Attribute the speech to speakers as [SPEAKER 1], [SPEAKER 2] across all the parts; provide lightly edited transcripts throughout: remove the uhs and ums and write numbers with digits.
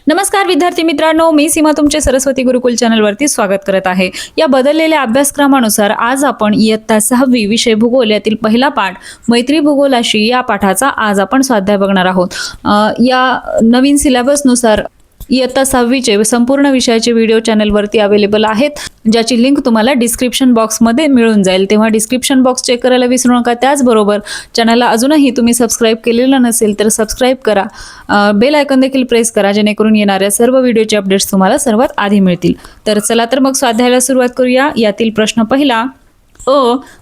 [SPEAKER 1] नमस्कार विद्यार्थी मित्रांनो, मी सीमा तुमचे सरस्वती गुरुकुल चॅनलवरती स्वागत करत आहे। या बदललेल्या अभ्यासक्रमानुसार आज आपण इयत्ता 6वी विषय भूगोल यातील पहिला पाठ मैत्री भूगोलाशी या पाठाचा आज आपण स्वाध्याय बघणार आहोत। या नवीन सिलेबसनुसार इयत्ता 6वीचे संपूर्ण विषयाचे व्हिडिओ चॅनलवरती अवेलेबल आहेत, ज्याची लिंक तुम्हाला डिस्क्रिप्शन बॉक्समध्ये मिळून जाईल। तेव्हा डिस्क्रिप्शन बॉक्स चेक करायला विसरू नका। त्याचबरोबर चॅनलला अजूनही तुम्ही सबस्क्राईब केलेलं नसेल तर सबस्क्राईब करा, बेल आयकॉन देखील प्रेस करा, जेणेकरून येणाऱ्या सर्व व्हिडिओचे अपडेट्स तुम्हाला सर्वात आधी मिळतील। तर चला तर मग स्वाध्यायाला सुरुवात करूया। यातील प्रश्न पहिला,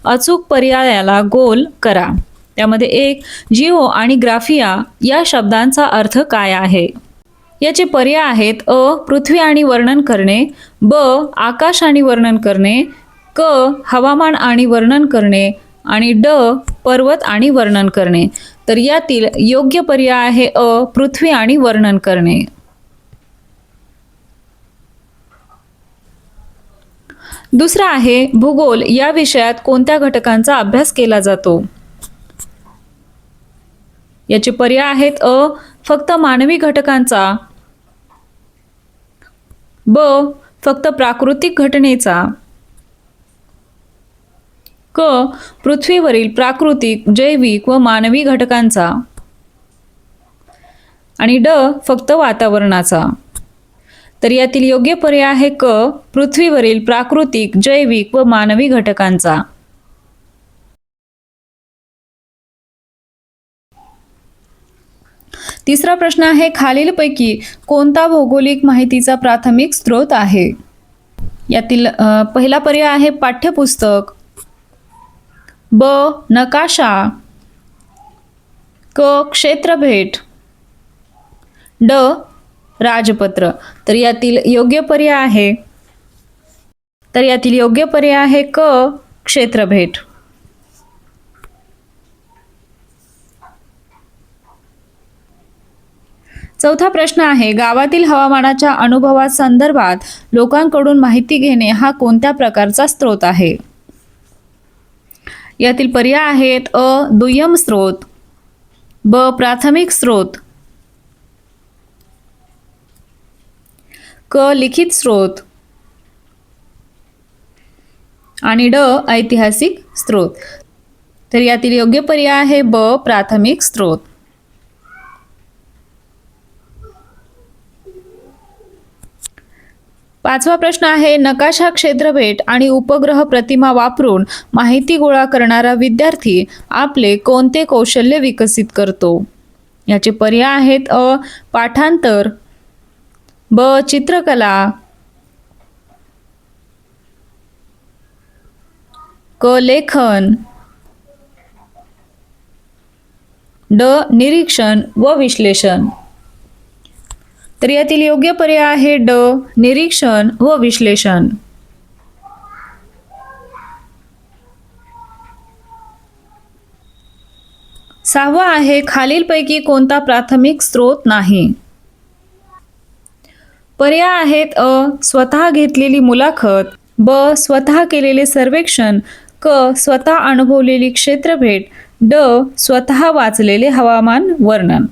[SPEAKER 1] अचूक पर्यायाला गोल करा। त्यामध्ये एक, जिओ आणि ग्राफिया या शब्दांचा अर्थ काय आहे? याचे पर्याय आहेत अ, पृथ्वी आणि वर्णन करणे, ब, आकाश आणि वर्णन करणे, क, हवामान आणि वर्णन करणे आणि ड, पर्वत आणि वर्णन करणे। तर यातील योग्य पर्याय आहे अ, पृथ्वी आणि वर्णन करणे। दुसरा आहे, भूगोल या विषयात कोणत्या घटकांचा अभ्यास केला जातो? याचे पर्याय आहेत अ, फक्त मानवी घटकांचा, ब, फक्त प्राकृतिक घटनेचा, क, पृथ्वीवरील प्राकृतिक, जैविक व मानवी घटकांचा आणि ड, फक्त वातावरणाचा। तर यातील योग्य पर्याय आहे क, पृथ्वीवरील प्राकृतिक, जैविक व मानवी घटकांचा। तिसरा प्रश्न आहे, खालीलपैकी कोणता भौगोलिक माहितीचा प्राथमिक स्रोत आहे? यातील पहिला पर्याय आहे पाठ्यपुस्तक, ब, नकाशा, क, क्षेत्रभेट, ड, राजपत्र। तर यातील योग्य पर्याय आहे क, क्षेत्रभेट। चौथा प्रश्न आहे, गावातील हवामानाच्या अनुभवासंदर्भात लोकांकडून माहिती घेणे हा कोणत्या प्रकारचा स्रोत आहे? यातील पर्याय आहेत अ, दुय्यम स्रोत, ब, प्राथमिक स्रोत, क, लिखित स्रोत आणि ड, ऐतिहासिक स्रोत। तर यातील योग्य पर्याय आहे ब, प्राथमिक स्रोत। पाचवा प्रश्न आहे, नकाशा, क्षेत्रभेट आणि उपग्रह प्रतिमा वापरून माहिती गोळा करणारा विद्यार्थी आपले कोणते कौशल्य विकसित करतो? याचे पर्याय आहेत अ, पाठांतर, ब, चित्रकला, क, लेखन, ड, निरीक्षण व विश्लेषण। तर यातील योग्य पर्याय आहे ड, निरीक्षण व विश्लेषण। सहावा आहे, खालीलपैकी कोणता प्राथमिक स्रोत नाही? पर्याय आहेत अ, स्वतः घेतलेली मुलाखत, ब, स्वतः केलेले सर्वेक्षण, क, स्वतः अनुभवलेली क्षेत्रभेट, ड, स्वतः वाचलेले हवामान वर्णन।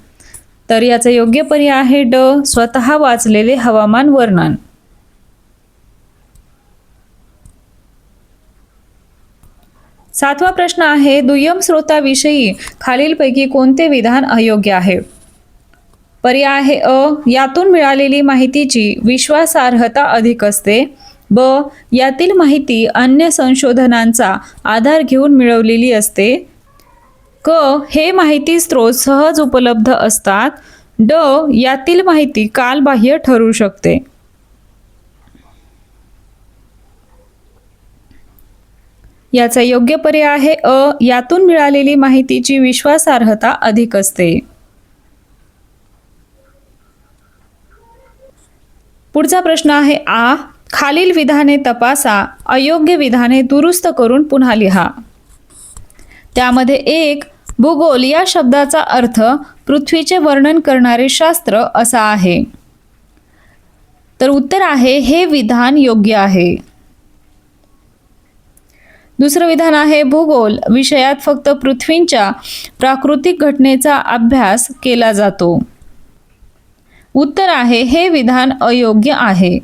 [SPEAKER 1] तर याचा योग्य पर्याय आहे ड, स्वतः वाचलेले हवामान वर्णन। सातवा प्रश्न आहे, दुय्यम स्रोताविषयी खालीलपैकी कोणते विधान अयोग्य आहे? पर्याय आहे अ, यातून मिळालेली माहितीची विश्वासार्हता अधिक असते, ब, यातील माहिती अन्य संशोधनांचा आधार घेऊन मिळवलेली असते, क, हे माहिती स्रोत सहज उपलब्ध असतात, ड, यातील माहिती कालबाह्य ठरू शकते। याचा योग्य पर्याय आहे अ, यातून मिळालेली माहितीची विश्वासार्हता अधिक असते। पुढचा प्रश्न आहे आ, खालील विधाने तपासा, अयोग्य विधाने दुरुस्त करून पुन्हा लिहा। त्यामध्ये एक, भूगोल या शब्दाचा अर्थ पृथ्वीचे वर्णन करणारे शास्त्र असा आहे। तर उत्तर आहे हे विधान योग्य आहे। दुसरं विधान आहे, भूगोल विषयात फक्त पृथ्वीच्या प्राकृतिक घटनेचा अभ्यास केला जातो। उत्तर आहे हे विधान अयोग्य आहे.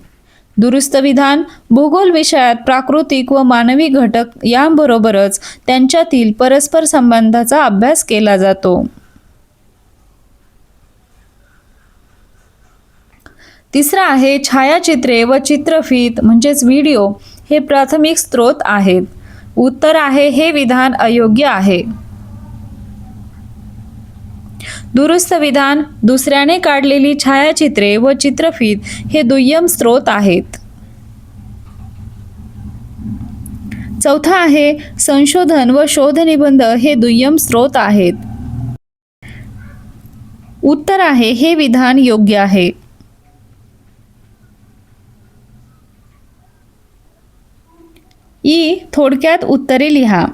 [SPEAKER 1] दुरुस्त विधान: भूगोल विषयात प्राकृतिक व मानवी घटक यांबरोबरच त्यांच्यातील परस्पर संबंधाचा अभ्यास केला जातो. तिसरा आहे छायाचित्रे व चित्रफित म्हणजेच व्हिडिओ हे प्राथमिक स्रोत आहेत. उत्तर आहे हे विधान अयोग्य आहे. दुरुस्त विधान: दुसऱ्याने काढलेली छायाचित्रे व चित्रफित हे दुय्यम स्रोत आहेत. चौथा आहे संशोधन व शोधनिबंध हे दुय्यम स्रोत आहेत. उत्तर आहे हे विधान योग्य आहे. थोडक्यात उत्तरे लिहा.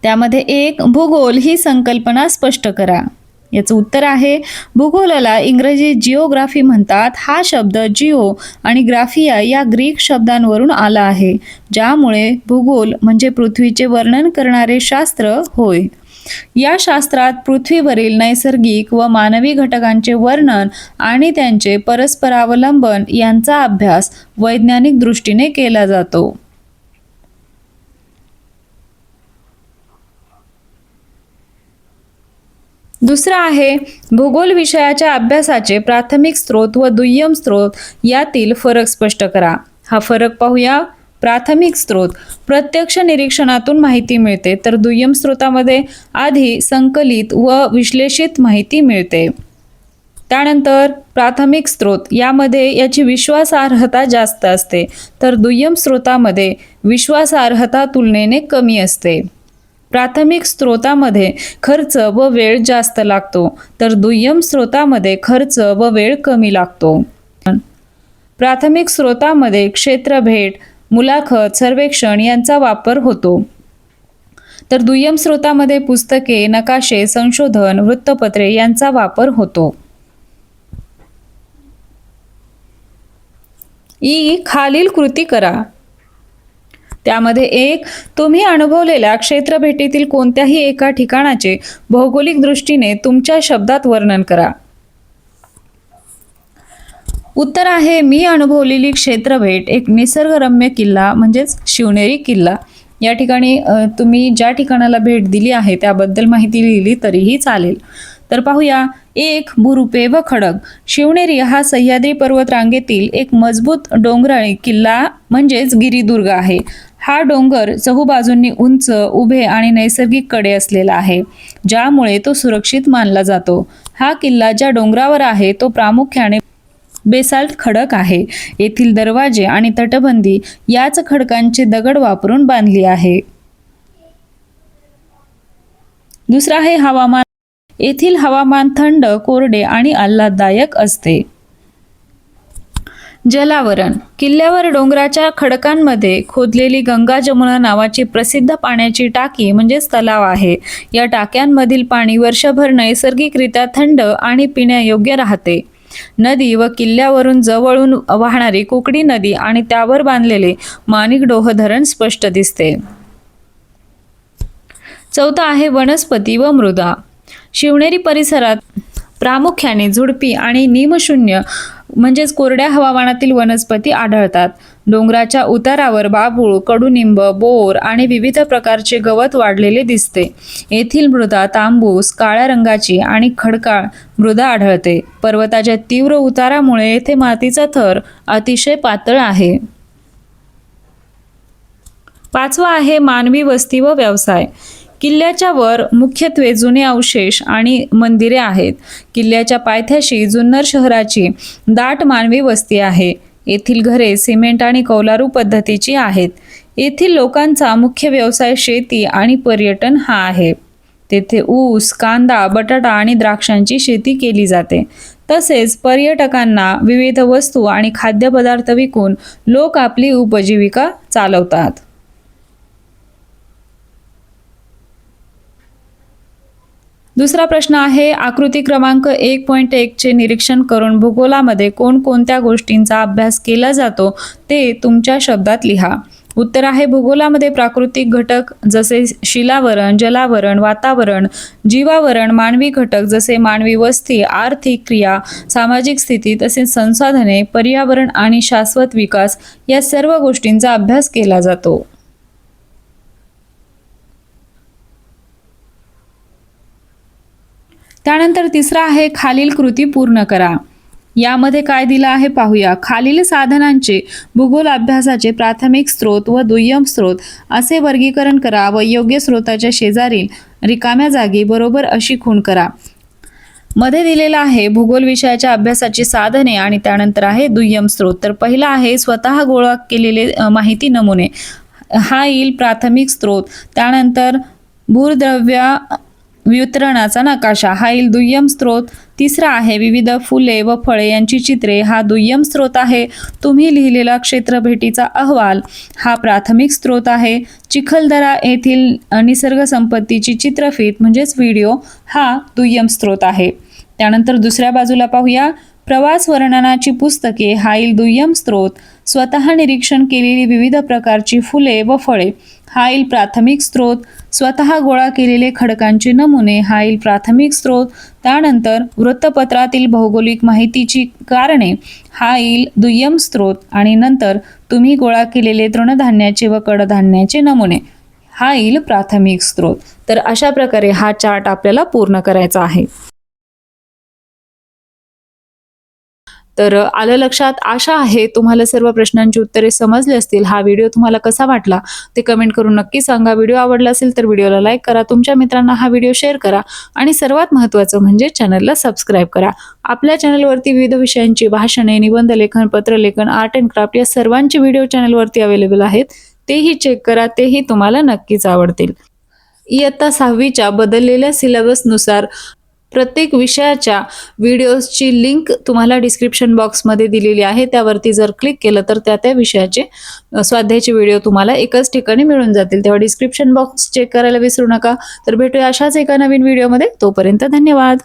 [SPEAKER 1] त्यामध्ये 1. भूगोल ही संकल्पना स्पष्ट करा. याचं उत्तर आहे भूगोलाला इंग्रजीत जिओग्राफी म्हणतात. हा शब्द जिओ आणि ग्राफिया या ग्रीक शब्दांवरून आला आहे, ज्यामुळे भूगोल म्हणजे पृथ्वीचे वर्णन करणारे शास्त्र होय. या शास्त्रात पृथ्वीवरील नैसर्गिक व मानवी घटकांचे वर्णन आणि त्यांचे परस्परावलंबन यांचा अभ्यास वैज्ञानिक दृष्टीने केला जातो. दुसरा आहे भूगोल विषयाच्या अभ्यासाचे प्राथमिक स्रोत व दुय्यम स्रोत यातील फरक स्पष्ट करा. हा फरक पाहूया. प्राथमिक स्रोत: प्रत्यक्ष निरीक्षणातून माहिती मिळते, तर दुय्यम स्रोतामध्ये आधी संकलित व विश्लेषित माहिती मिळते. त्यानंतर प्राथमिक स्रोत यामध्ये याची विश्वासार्हता जास्त असते, तर दुय्यम स्रोतामध्ये विश्वासार्हता तुलनेने कमी असते. प्राथमिक स्रोतामध्ये खर्च व वेळ जास्त लागतो, तर दुय्यम स्रोतामध्ये खर्च व वेळ कमी लागतो. प्राथमिक स्रोतामध्ये क्षेत्रभेट, मुलाखत, सर्वेक्षण यांचा वापर होतो, तर दुय्यम स्रोतामध्ये पुस्तके, नकाशे, संशोधन, वृत्तपत्रे यांचा वापर होतो. खालील कृती करा. त्यामध्ये 1. तुम्ही अनुभवलेल्या क्षेत्रभेटीतील कोणत्याही एका ठिकाणाचे भौगोलिक दृष्टीने तुमच्या शब्दात वर्णन करा. उत्तर आहे मी अनुभवलेली क्षेत्रभेट एक निसर्गरम्य किल्ला म्हणजेच शिवनेरी किल्ला. या ठिकाणी तुम्ही ज्या ठिकाणाला भेट दिली आहे त्याबद्दल माहिती लिहिली तरीही चालेल. तर पाहूया. 1. भुरुपे व खडक: शिवनेरी हा सह्याद्री पर्वत रांगेतील एक मजबूत डोंगराळी किल्ला म्हणजेच गिरिदुर्ग आहे. हा डोंगर चहूबाजूंनी उंच, उभे आणि नैसर्गिक कडे असलेला आहे, ज्यामुळे तो सुरक्षित मानला जातो. हा किल्ला ज्या डोंगरावर आहे तो प्रामुख्याने बेसाल्ट खडक आहे. येथील दरवाजे आणि तटबंदी याच खडकांचे दगड वापरून बांधली आहे. दुसरा आहे हवामान. येथील हवामान थंड, कोरडे आणि आल्हाददायक असते. जलावरण: किल्ल्यावर डोंगराच्या खडकांमध्ये खोदलेली गंगा जमुना नावाची प्रसिद्ध पाण्याची टाकी म्हणजेच तलाव आहे. या टाक्यांमधील पाणी वर्षभर नैसर्गिकरित्या थंड आणि पिण्यायोग्य राहते. नदी व किल्ल्यावरून जवळून वाहणारी कुकडी नदी आणि त्यावर बांधलेले माणिकडोह धरण स्पष्ट दिसते. चौथा आहे वनस्पती व मृदा. शिवनेरी परिसरात प्रामुख्याने झुडपी आणि निमशून्य म्हणजेच कोरड्या हवामानातील वनस्पती आढळतात. डोंगराच्या उतारावर बाभूळ, कडुनिंब, बोर आणि विविध प्रकारचे गवत वाढलेले दिसते. येथील मृदा तांबूस, काळ्या रंगाची आणि खडकाळ मृदा आढळते. पर्वताच्या तीव्र उतारामुळे येथे मातीचा थर अतिशय पातळ आहे. पाचवा आहे मानवी वस्ती व व्यवसाय. किल्ल्याच्या वर मुख्यत्वे जुने अवशेष आणि मंदिरे आहेत. किल्ल्याच्या पायथ्याशी जुन्नर शहराची दाट मानवी वस्ती आहे. येथील घरे सिमेंट आणि कौलारू पद्धतीची आहेत. येथील लोकांचा मुख्य व्यवसाय शेती आणि पर्यटन हा आहे. तेथे ऊस, कांदा, बटाटा आणि द्राक्षांची शेती केली जाते. तसेच पर्यटकांना विविध वस्तू आणि खाद्यपदार्थ विकून लोक आपली उपजीविका चालवतात. दुसरा प्रश्न आहे आकृती क्रमांक 1.1 चे निरीक्षण करून भूगोलामध्ये कोणकोणत्या गोष्टींचा अभ्यास केला जातो ते तुमच्या शब्दात लिहा. उत्तर आहे भूगोलामध्ये प्राकृतिक घटक जसे शिलावरण, जलावरण, वातावरण, जीवावरण, मानवी घटक जसे मानवी वस्ती, आर्थिक क्रिया, सामाजिक स्थिती तसेच संसाधने, पर्यावरण आणि शाश्वत विकास या सर्व गोष्टींचा अभ्यास केला जातो. त्यानंतर तिसरा आहे खालील कृती पूर्ण करा. यामध्ये काय दिलं आहे पाहूया. खालील साधनांचे भूगोल अभ्यासाचे प्राथमिक स्रोत व दुय्यम स्रोत असे वर्गीकरण करा व योग्य स्रोताच्या शेजारील रिकाम्या जागी बरोबर अशी खूण करा. मध्ये दिलेला आहे भूगोल विषयाच्या अभ्यासाची साधने आणि त्यानंतर आहे दुय्यम स्रोत. तर पहिला आहे स्वतः गोळा केलेले माहिती नमुने, हा येईल प्राथमिक स्रोत. त्यानंतर भूद्रव्य वितरणाचा नकाशा, हा येईल दुय्यम स्रोत. तिसरा आहे विविध फुले व फळे यांची चित्रे, हा दुय्यम स्रोत आहे. तुम्ही लिहिलेला क्षेत्र भेटीचा अहवाल, हा प्राथमिक स्रोत आहे. चिखलदरा येथील निसर्ग संपत्तीची चित्रफित म्हणजेच व्हिडिओ, हा दुय्यम स्रोत आहे. त्यानंतर दुसऱ्या बाजूला पाहूया प्रवास वर्णनाची पुस्तके, हा येईल दुय्यम स्रोत. स्वतः निरीक्षण केलेली विविध प्रकारची फुले व फळे, हा येईल प्राथमिक स्रोत. स्वतः गोळा केलेले खडकांचे नमुने, हा येईल प्राथमिक स्रोत. त्यानंतर वृत्तपत्रातील भौगोलिक माहितीची कारणे, हा येईल दुय्यम स्रोत. आणि नंतर तुम्ही गोळा केलेले तृणधान्याचे व कडधान्याचे नमुने, हा येईल प्राथमिक स्रोत. तर अशा प्रकारे हा चार्ट आपल्याला पूर्ण करायचा आहे. तर आलं लक्षात. आशा आहे तुम्हाला सर्व प्रश्नांची उत्तरे समजली असतील. हा व्हिडिओ तुम्हाला कसा वाटला ते कमेंट करून नक्की सांगा. व्हिडिओ आवडला असेल तर व्हिडिओला लाईक करा, तुमच्या मित्रांना हा व्हिडिओ शेअर करा आणि सर्वात महत्त्वाचं म्हणजे चॅनलला सबस्क्राईब करा. आपल्या चॅनलवरती विविध विषयांची भाषणे, निबंध लेखन, पत्रलेखन, आर्ट अँड क्राफ्ट या सर्वांची व्हिडिओ चॅनलवरती अवेलेबल आहेत. तेही चेक करा, तेही तुम्हाला नक्कीच आवडतील. इयत्ता 6वीच्या बदललेल्या सिलेबसनुसार प्रत्येक विषयाच्या व्हिडिओजची लिंक तुम्हाला डिस्क्रिप्शन बॉक्समध्ये दिलेली आहे. त्यावरती जर क्लिक केलं तर त्या विषयाचे स्वाध्यायाचे व्हिडिओ तुम्हाला एकाच ठिकाणी मिळून जातील. तेव्हा डिस्क्रिप्शन बॉक्स चेक करायला विसरू नका. तर भेटूया अशाच एका नवीन व्हिडिओमध्ये. तोपर्यंत धन्यवाद.